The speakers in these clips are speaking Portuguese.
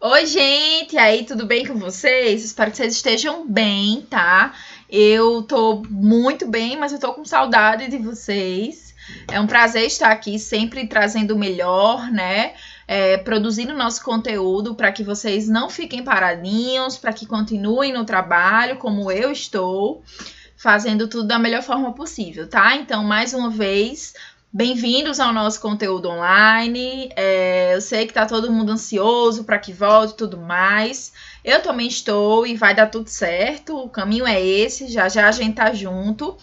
Oi, gente! E aí, tudo bem com vocês? Espero que vocês estejam bem, tá? Eu tô muito bem, mas eu tô com saudade de vocês. É um prazer estar aqui, sempre trazendo o melhor, né? Produzindo nosso conteúdo para que vocês não fiquem paradinhos, para que continuem no trabalho, como eu estou, fazendo tudo da melhor forma possível, tá? Então, mais uma vez, bem-vindos ao nosso conteúdo online. Eu sei que tá todo mundo ansioso para que volte e tudo mais. Eu também estou e vai dar tudo certo. O caminho é esse, já já a gente tá junto.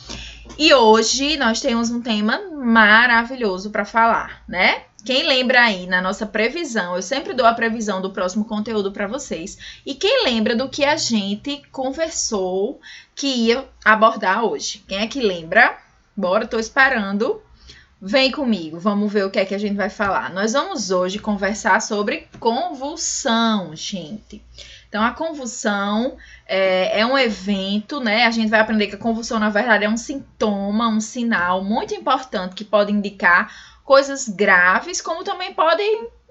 E hoje nós temos um tema maravilhoso para falar, né? Quem lembra aí na nossa previsão, eu sempre dou a previsão do próximo conteúdo para vocês. E quem lembra do que a gente conversou que ia abordar hoje? Quem é que lembra? Bora, tô esperando. Vem comigo, vamos ver o que é que a gente vai falar. Nós vamos hoje conversar sobre convulsão, gente. Então, a convulsão é um evento, né? A gente vai aprender que a convulsão, na verdade, é um sintoma, um sinal muito importante que pode indicar coisas graves, como também pode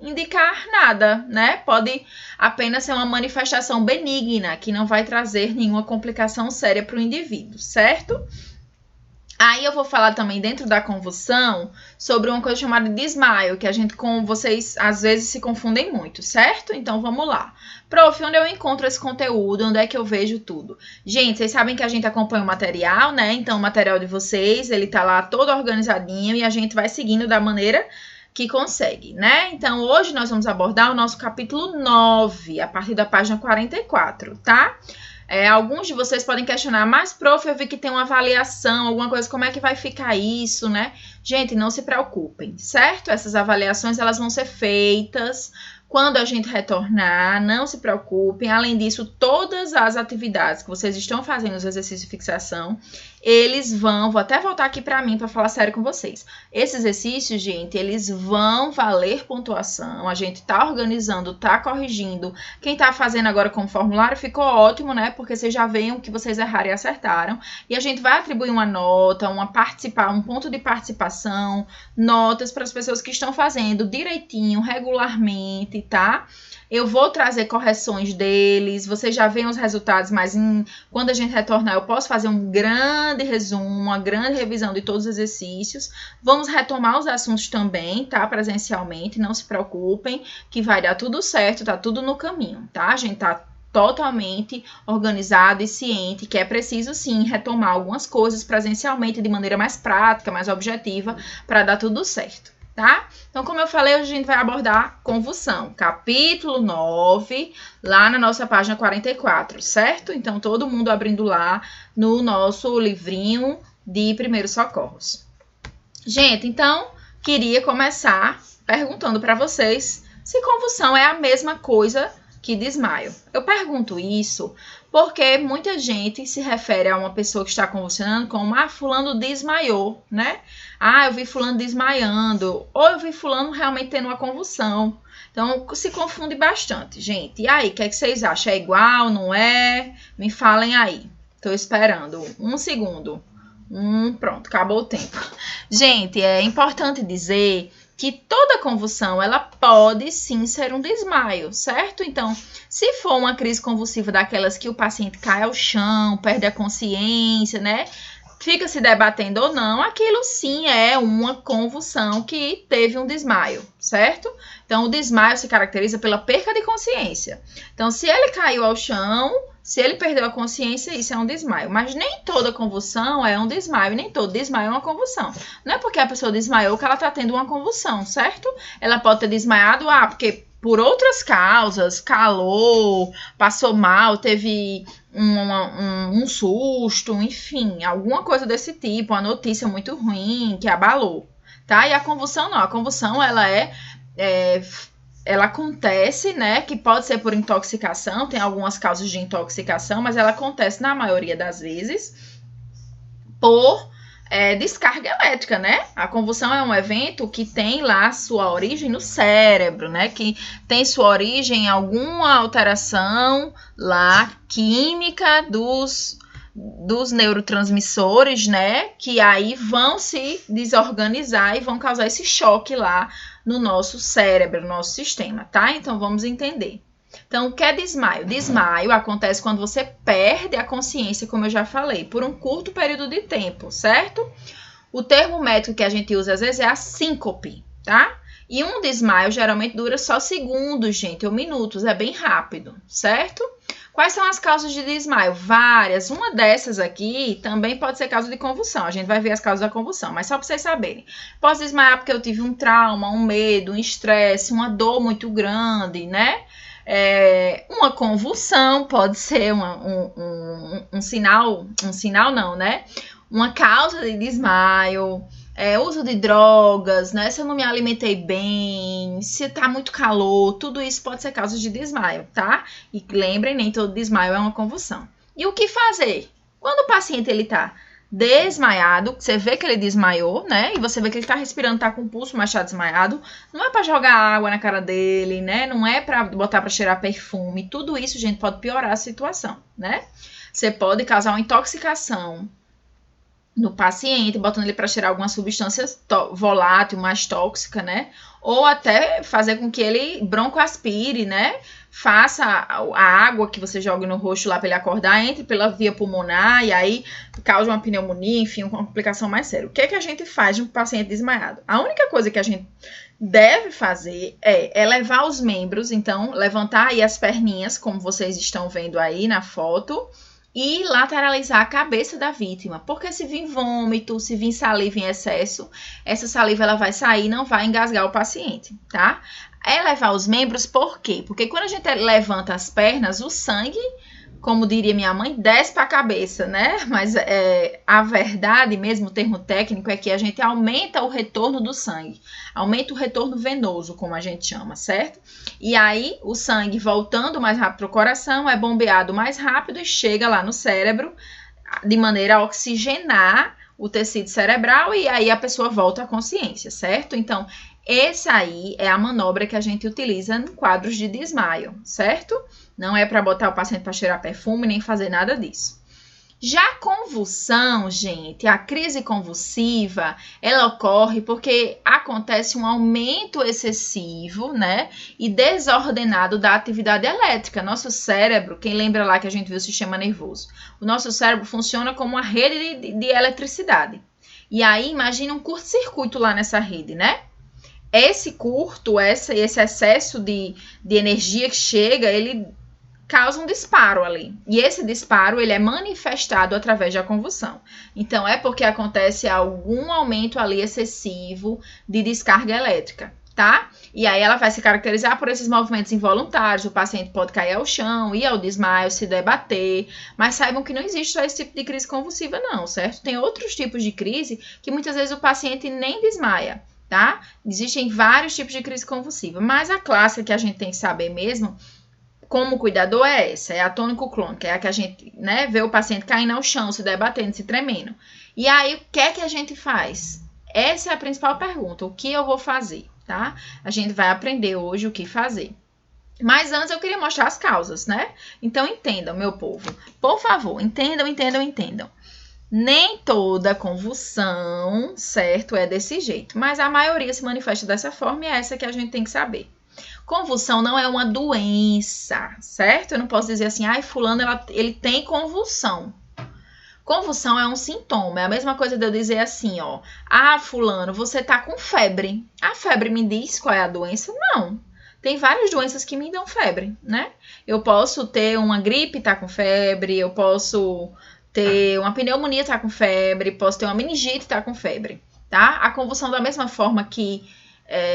indicar nada, né? Pode apenas ser uma manifestação benigna, que não vai trazer nenhuma complicação séria para o indivíduo, certo? Aí eu vou falar também dentro da convulsão sobre uma coisa chamada desmaio, que a gente com vocês às vezes se confundem muito, certo? Então vamos lá. Prof, onde eu encontro esse conteúdo? Onde é que eu vejo tudo? Gente, vocês sabem que a gente acompanha o material, né? Então o material de vocês, ele tá lá todo organizadinho e a gente vai seguindo da maneira que consegue, né? Então hoje nós vamos abordar o nosso capítulo 9, a partir da página 44, tá? Alguns de vocês podem questionar, mas, prof, eu vi que tem uma avaliação, alguma coisa, como é que vai ficar isso, né? Gente, não se preocupem, certo? Essas avaliações, elas vão ser feitas quando a gente retornar, não se preocupem. Além disso, todas as atividades que vocês estão fazendo, os exercícios de fixação, eles vou até voltar aqui para mim para falar sério com vocês. Esses exercícios, gente, eles vão valer pontuação, a gente tá organizando, tá corrigindo. Quem tá fazendo agora com o formulário ficou ótimo, né? Porque vocês já veem o que vocês erraram e acertaram. E a gente vai atribuir uma nota, um ponto de participação, notas para as pessoas que estão fazendo direitinho, regularmente, tá? Eu vou trazer correções deles, vocês já veem os resultados, mas quando a gente retornar eu posso fazer um grande resumo, uma grande revisão de todos os exercícios. Vamos retomar os assuntos também, tá? Presencialmente, não se preocupem, que vai dar tudo certo, tá tudo no caminho, tá? A gente tá totalmente organizado e ciente que é preciso sim retomar algumas coisas presencialmente de maneira mais prática, mais objetiva, para dar tudo certo, tá? Então, como eu falei, hoje a gente vai abordar convulsão, capítulo 9, lá na nossa página 44, certo? Então, todo mundo abrindo lá no nosso livrinho de primeiros socorros. Gente, então, queria começar perguntando para vocês se convulsão é a mesma coisa que desmaio. Eu pergunto isso porque muita gente se refere a uma pessoa que está convulsionando como, fulano desmaiou, né? Eu vi fulano desmaiando, ou eu vi fulano realmente tendo uma convulsão. Então, se confunde bastante, gente. E aí, o que é que vocês acham? É igual, não é? Me falem aí. Tô esperando. Um segundo. Pronto, acabou o tempo. Gente, é importante dizer que toda convulsão, ela pode sim ser um desmaio, certo? Então, se for uma crise convulsiva daquelas que o paciente cai ao chão, perde a consciência, né? Fica se debatendo ou não, aquilo sim é uma convulsão que teve um desmaio, certo? Então, o desmaio se caracteriza pela perca de consciência. Então, se ele caiu ao chão, se ele perdeu a consciência, isso é um desmaio. Mas nem toda convulsão é um desmaio, nem todo desmaio é uma convulsão. Não é porque a pessoa desmaiou que ela está tendo uma convulsão, certo? Ela pode ter desmaiado, porque por outras causas, calor, passou mal, teve um susto, enfim, alguma coisa desse tipo, uma notícia muito ruim que abalou, tá? E a convulsão não, a convulsão ela acontece, né, que pode ser por intoxicação, tem algumas causas de intoxicação, mas ela acontece na maioria das vezes por descarga elétrica, né? A convulsão é um evento que tem lá sua origem no cérebro, né? Que tem sua origem em alguma alteração lá química dos neurotransmissores, né? Que aí vão se desorganizar e vão causar esse choque lá no nosso cérebro, no nosso sistema, tá? Então vamos entender. Então, o que é desmaio? Desmaio acontece quando você perde a consciência, como eu já falei, por um curto período de tempo, certo? O termo médico que a gente usa às vezes é a síncope, tá? E um desmaio geralmente dura só segundos, gente, ou minutos, é bem rápido, certo? Quais são as causas de desmaio? Várias. Uma dessas aqui também pode ser causa de convulsão. A gente vai ver as causas da convulsão, mas só para vocês saberem. Posso desmaiar porque eu tive um trauma, um medo, um estresse, uma dor muito grande, né? Uma convulsão pode ser um sinal não, né? Uma causa de desmaio, uso de drogas, né? Se eu não me alimentei bem, se tá muito calor, tudo isso pode ser causa de desmaio, tá? E lembrem, nem todo desmaio é uma convulsão. E o que fazer? Quando o paciente ele tá desmaiado, você vê que ele desmaiou, né? E você vê que ele tá respirando, tá com o pulso, mas tá desmaiado. Não é pra jogar água na cara dele, né? Não é pra botar pra cheirar perfume. Tudo isso, gente, pode piorar a situação, né? Você pode causar uma intoxicação no paciente, botando ele para cheirar alguma substância volátil, mais tóxica, né? Ou até fazer com que ele broncoaspire, né? Faça a água que você joga no rosto lá para ele acordar, entre pela via pulmonar e aí causa uma pneumonia, enfim, uma complicação mais séria. O que é que a gente faz de um paciente desmaiado? A única coisa que a gente deve fazer é elevar os membros, então levantar aí as perninhas, como vocês estão vendo aí na foto, e lateralizar a cabeça da vítima, porque se vir vômito, se vir saliva em excesso, essa saliva ela vai sair e não vai engasgar o paciente, tá? Elevar os membros, por quê? Porque quando a gente levanta as pernas, o sangue, como diria minha mãe, desce para a cabeça, né? Mas a verdade mesmo, o termo técnico, é que a gente aumenta o retorno do sangue, aumenta o retorno venoso, como a gente chama, certo? E aí, o sangue voltando mais rápido para o coração, é bombeado mais rápido e chega lá no cérebro, de maneira a oxigenar o tecido cerebral e aí a pessoa volta à consciência, certo? Então, essa aí é a manobra que a gente utiliza em quadros de desmaio, certo? Não é para botar o paciente para cheirar perfume, nem fazer nada disso. Já a convulsão, gente, a crise convulsiva, ela ocorre porque acontece um aumento excessivo, né, e desordenado da atividade elétrica. Nosso cérebro, quem lembra lá que a gente viu o sistema nervoso, o nosso cérebro funciona como uma rede de eletricidade. E aí, imagina um curto-circuito lá nessa rede, né? Esse excesso de energia que chega, ele causa um disparo ali. E esse disparo, ele é manifestado através da convulsão. Então, é porque acontece algum aumento ali excessivo de descarga elétrica, tá? E aí ela vai se caracterizar por esses movimentos involuntários. O paciente pode cair ao chão, ir ao desmaio, se debater. Mas saibam que não existe só esse tipo de crise convulsiva, não, certo? Tem outros tipos de crise que muitas vezes o paciente nem desmaia, tá? Existem vários tipos de crise convulsiva. Mas a clássica que a gente tem que saber mesmo como cuidador é essa, é a tônico-clônica, é a que a gente, né, vê o paciente caindo ao chão, se debatendo, se tremendo. E aí, o que é que a gente faz? Essa é a principal pergunta, o que eu vou fazer, tá? A gente vai aprender hoje o que fazer. Mas antes eu queria mostrar as causas, né? Então, entendam, meu povo. Por favor, entendam. Nem toda convulsão, certo, é desse jeito, mas a maioria se manifesta dessa forma e é essa que a gente tem que saber. Convulsão não é uma doença, certo? Eu não posso dizer assim, fulano, ele tem convulsão. Convulsão é um sintoma, é a mesma coisa de eu dizer assim, fulano, você tá com febre. A febre me diz qual é a doença? Não. Tem várias doenças que me dão febre, né? Eu posso ter uma gripe e tá com febre, eu posso ter uma pneumonia e tá com febre, posso ter uma meningite e tá com febre, tá? A convulsão da mesma forma que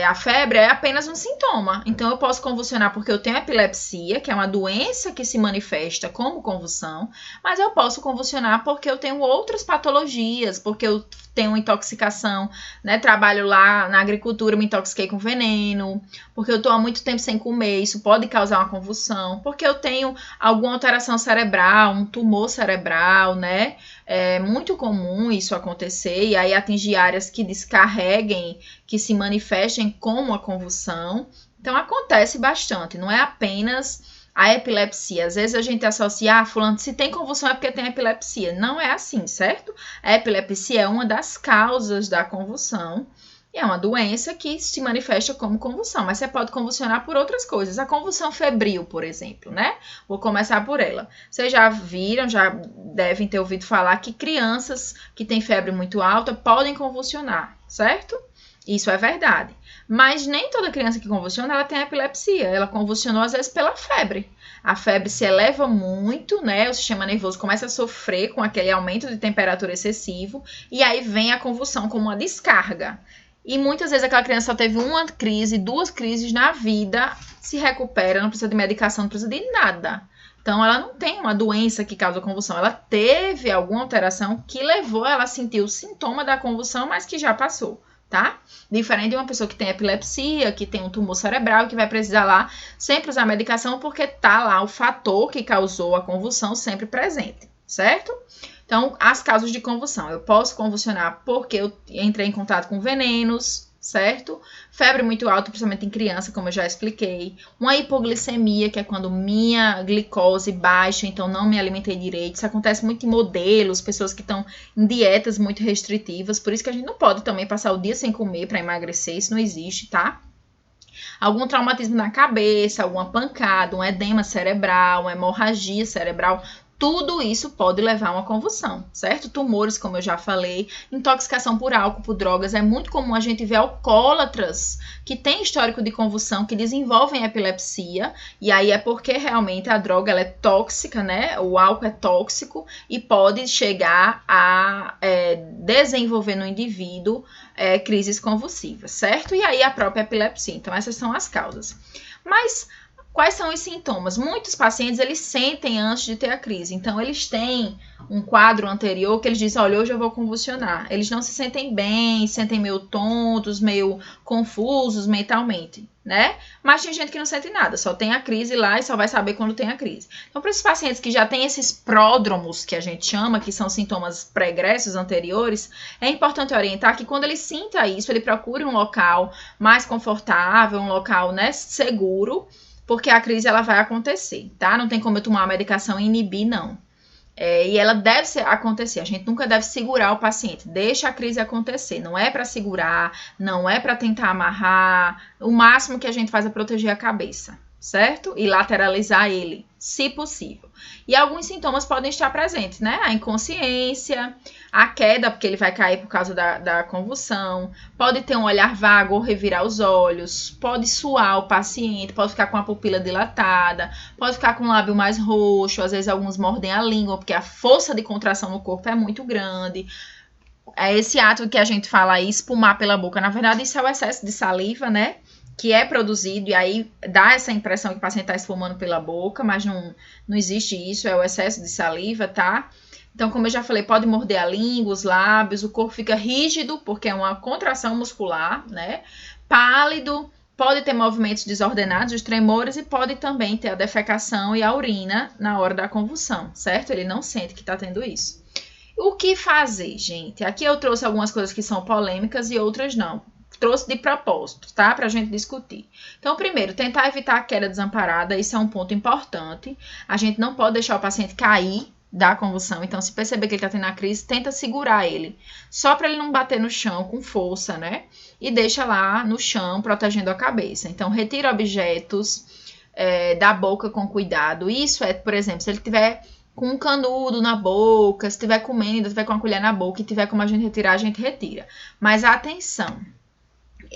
a febre é apenas um sintoma. Então, eu posso convulsionar porque eu tenho epilepsia, que é uma doença que se manifesta como convulsão, mas eu posso convulsionar porque eu tenho outras patologias, porque eu tenho intoxicação, né? Trabalho lá na agricultura, me intoxiquei com veneno, porque eu estou há muito tempo sem comer, isso pode causar uma convulsão, porque eu tenho alguma alteração cerebral, um tumor cerebral, né? É muito comum isso acontecer e aí atingir áreas que descarreguem, que se manifestem como a convulsão. Então, acontece bastante, não é apenas a epilepsia. Às vezes a gente associa, fulano, se tem convulsão é porque tem epilepsia. Não é assim, certo? A epilepsia é uma das causas da convulsão E é uma doença que se manifesta como convulsão, mas você pode convulsionar por outras coisas. A convulsão febril, por exemplo, né? Vou começar por ela. Vocês já viram, já devem ter ouvido falar que crianças que têm febre muito alta podem convulsionar, certo? Isso é verdade. Mas nem toda criança que convulsiona, ela tem epilepsia. Ela convulsionou, às vezes, pela febre. A febre se eleva muito, né? O sistema nervoso começa a sofrer com aquele aumento de temperatura excessivo. E aí vem a convulsão como uma descarga. E muitas vezes aquela criança só teve uma crise, 2 crises na vida, se recupera, não precisa de medicação, não precisa de nada. Então, ela não tem uma doença que causa convulsão. Ela teve alguma alteração que levou ela a sentir o sintoma da convulsão, mas que já passou, tá? Diferente de uma pessoa que tem epilepsia, que tem um tumor cerebral, que vai precisar lá sempre usar medicação, porque tá lá o fator que causou a convulsão sempre presente, certo? Então, as causas de convulsão. Eu posso convulsionar porque eu entrei em contato com venenos, certo? Febre muito alta, principalmente em criança, como eu já expliquei. Uma hipoglicemia, que é quando minha glicose baixa, então não me alimentei direito. Isso acontece muito em modelos, pessoas que estão em dietas muito restritivas. Por isso que a gente não pode também passar o dia sem comer para emagrecer. Isso não existe, tá? Algum traumatismo na cabeça, alguma pancada, um edema cerebral, uma hemorragia cerebral. Tudo isso pode levar a uma convulsão, certo? Tumores, como eu já falei, intoxicação por álcool, por drogas. É muito comum a gente ver alcoólatras que têm histórico de convulsão, que desenvolvem epilepsia. E aí é porque realmente a droga ela é tóxica, né? O álcool é tóxico e pode chegar a desenvolver no indivíduo crises convulsivas, certo? E aí a própria epilepsia. Então essas são as causas. Mas quais são os sintomas? Muitos pacientes, eles sentem antes de ter a crise. Então, eles têm um quadro anterior que eles dizem, olha, hoje eu vou convulsionar. Eles não se sentem bem, sentem meio tontos, meio confusos mentalmente, né? Mas tem gente que não sente nada, só tem a crise lá e só vai saber quando tem a crise. Então, para esses pacientes que já têm esses pródromos, que a gente chama, que são sintomas pregressos anteriores, é importante orientar que quando ele sinta isso, ele procure um local mais confortável, um local, né, seguro, porque a crise ela vai acontecer, tá? Não tem como eu tomar uma medicação e inibir, não. E ela deve acontecer. A gente nunca deve segurar o paciente. Deixa a crise acontecer. Não é para segurar, não é para tentar amarrar. O máximo que a gente faz é proteger a cabeça, certo? E lateralizar ele, se possível. E alguns sintomas podem estar presentes, né? A inconsciência, a queda, porque ele vai cair por causa da convulsão, pode ter um olhar vago ou revirar os olhos, pode suar o paciente, pode ficar com a pupila dilatada, pode ficar com o lábio mais roxo, às vezes alguns mordem a língua, porque a força de contração no corpo é muito grande. É esse ato que a gente fala aí, espumar pela boca. Na verdade, isso é o excesso de saliva, né? Que é produzido e aí dá essa impressão que o paciente está espumando pela boca, mas não existe isso, é o excesso de saliva, tá? Então, como eu já falei, pode morder a língua, os lábios, o corpo fica rígido, porque é uma contração muscular, né? Pálido, pode ter movimentos desordenados, os tremores, e pode também ter a defecação e a urina na hora da convulsão, certo? Ele não sente que está tendo isso. O que fazer, gente? Aqui eu trouxe algumas coisas que são polêmicas e outras não. Trouxe de propósito, tá? Pra gente discutir. Então, primeiro, tentar evitar a queda desamparada, isso é um ponto importante. A gente não pode deixar o paciente cair da convulsão. Então, se perceber que ele tá tendo a crise, tenta segurar ele. Só para ele não bater no chão com força, né? E deixa lá no chão, protegendo a cabeça. Então, retira objetos da boca com cuidado. Isso por exemplo, se ele tiver com um canudo na boca, se tiver comendo, se tiver com a colher na boca e tiver como a gente retira. Mas atenção!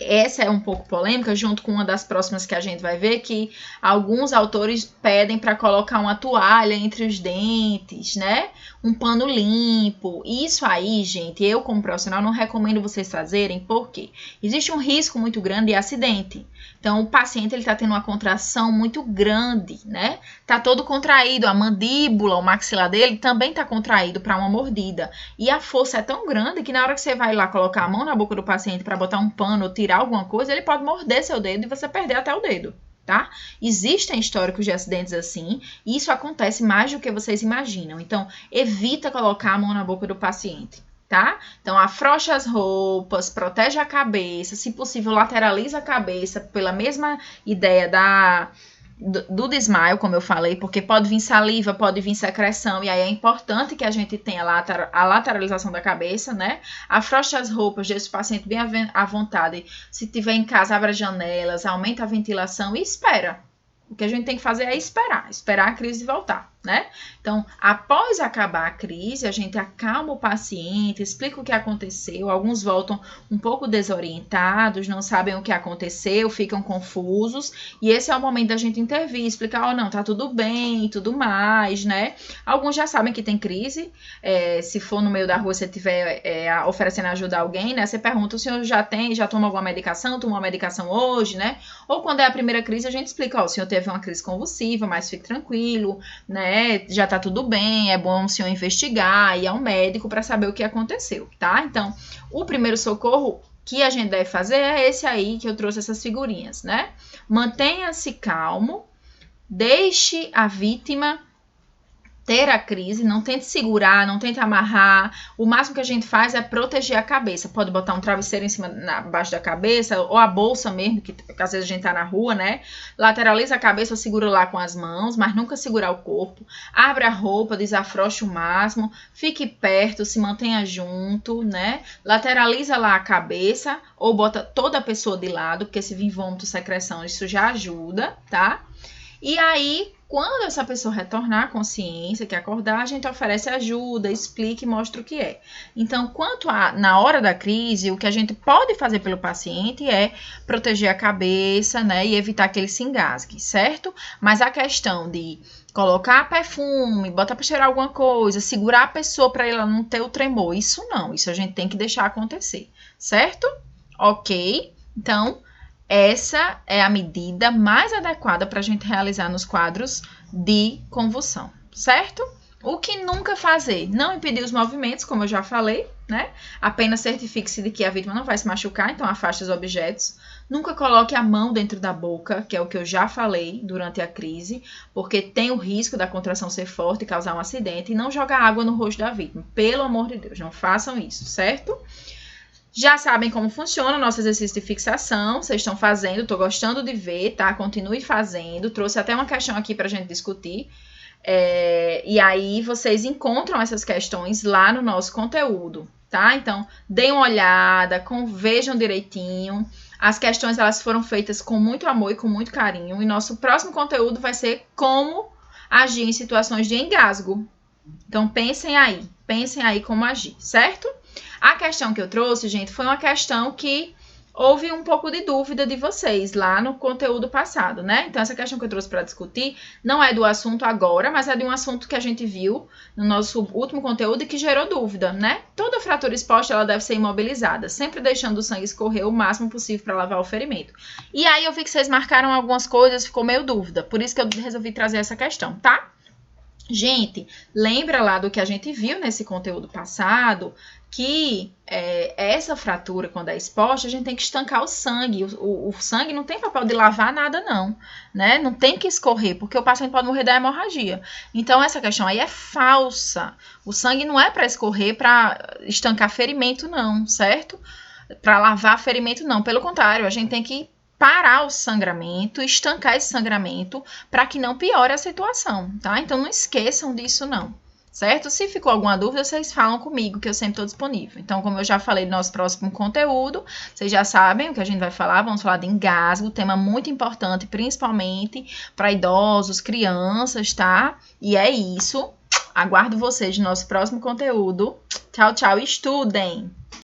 Essa é um pouco polêmica, junto com uma das próximas que a gente vai ver, que alguns autores pedem para colocar uma toalha entre os dentes, né? Um pano limpo. Isso aí, gente, eu como profissional não recomendo vocês fazerem, porque existe um risco muito grande de acidente. Então, o paciente ele tá tendo uma contração muito grande, né? Tá todo contraído, a mandíbula, o maxilar dele também tá contraído para uma mordida. E a força é tão grande que na hora que você vai lá colocar a mão na boca do paciente para botar um pano ou tirar alguma coisa, ele pode morder seu dedo e você perder até o dedo, tá? Existem históricos de acidentes assim, e isso acontece mais do que vocês imaginam. Então, evita colocar a mão na boca do paciente, tá? Então, afrouxa as roupas, protege a cabeça, se possível, lateraliza a cabeça pela mesma ideia do desmaio, como eu falei, porque pode vir saliva, pode vir secreção, e aí é importante que a gente tenha a lateralização da cabeça, né? Afrouxe as roupas, deixe o paciente bem à vontade. Se tiver em casa, abra janelas, aumenta a ventilação e espera. O que a gente tem que fazer é esperar a crise voltar, né? Então, após acabar a crise, a gente acalma o paciente, explica o que aconteceu. Alguns voltam um pouco desorientados, não sabem o que aconteceu, ficam confusos. E esse é o momento da gente intervir, explicar, não, tá tudo bem e tudo mais, né? Alguns já sabem que tem crise. Se for no meio da rua, você estiver oferecendo ajuda a alguém, né? Você pergunta, o senhor já toma alguma medicação? Tomou uma medicação hoje, né? Ou quando é a primeira crise, a gente explica, o senhor teve uma crise convulsiva, mas fique tranquilo, né? Já tá tudo bem, é bom o senhor investigar, ir ao médico para saber o que aconteceu, tá? Então, o primeiro socorro que a gente deve fazer é esse aí que eu trouxe essas figurinhas, né? Mantenha-se calmo, deixe a vítima ter a crise, não tente segurar, não tente amarrar. O máximo que a gente faz é proteger a cabeça. Pode botar um travesseiro em cima, abaixo da cabeça, ou a bolsa mesmo, que às vezes a gente tá na rua, né? Lateraliza a cabeça, segura lá com as mãos, mas nunca segurar o corpo. Abre a roupa, desafrouxe o máximo, fique perto, se mantenha junto, né? Lateraliza lá a cabeça, ou bota toda a pessoa de lado, porque se vir vômito, secreção, isso já ajuda, tá? E aí, quando essa pessoa retornar à consciência, que acordar, a gente oferece ajuda, explica e mostra o que é. Então, na hora da crise, o que a gente pode fazer pelo paciente é proteger a cabeça, né, e evitar que ele se engasgue, certo? Mas a questão de colocar perfume, botar para cheirar alguma coisa, segurar a pessoa para ela não ter o tremor, isso não, isso a gente tem que deixar acontecer, certo? Ok? Então, essa é a medida mais adequada para a gente realizar nos quadros de convulsão, certo? O que nunca fazer? Não impedir os movimentos, como eu já falei, né? Apenas certifique-se de que a vítima não vai se machucar, então afaste os objetos. Nunca coloque a mão dentro da boca, que é o que eu já falei durante a crise, porque tem o risco da contração ser forte e causar um acidente. E não jogar água no rosto da vítima. Pelo amor de Deus, não façam isso, certo? Já sabem como funciona o nosso exercício de fixação, vocês estão fazendo, estou gostando de ver, tá? Continue fazendo, trouxe até uma questão aqui para a gente discutir. E aí vocês encontram essas questões lá no nosso conteúdo, tá? Então, deem uma olhada, vejam direitinho. As questões, elas foram feitas com muito amor e com muito carinho. E nosso próximo conteúdo vai ser como agir em situações de engasgo. Então, pensem aí como agir, certo? A questão que eu trouxe, gente, foi uma questão que houve um pouco de dúvida de vocês lá no conteúdo passado, né? Então, essa questão que eu trouxe para discutir não é do assunto agora, mas é de um assunto que a gente viu no nosso último conteúdo e que gerou dúvida, né? Toda fratura exposta, ela deve ser imobilizada, sempre deixando o sangue escorrer o máximo possível para lavar o ferimento. E aí, eu vi que vocês marcaram algumas coisas, ficou meio dúvida, por isso que eu resolvi trazer essa questão, tá? Gente, lembra lá do que a gente viu nesse conteúdo passado, que essa fratura, quando é exposta, a gente tem que estancar o sangue. O sangue não tem papel de lavar nada, não, né? Não tem que escorrer, porque o paciente pode morrer da hemorragia. Então, essa questão aí é falsa. O sangue não é para escorrer, para estancar ferimento, não, certo? Para lavar ferimento, não. Pelo contrário, a gente tem que parar o sangramento, estancar esse sangramento, para que não piore a situação, tá? Então, não esqueçam disso, não. Certo? Se ficou alguma dúvida, vocês falam comigo, que eu sempre estou disponível. Então, como eu já falei no nosso próximo conteúdo, vocês já sabem o que a gente vai falar. Vamos falar de engasgo, tema muito importante, principalmente para idosos, crianças, tá? E é isso. Aguardo vocês no nosso próximo conteúdo. Tchau, tchau. Estudem!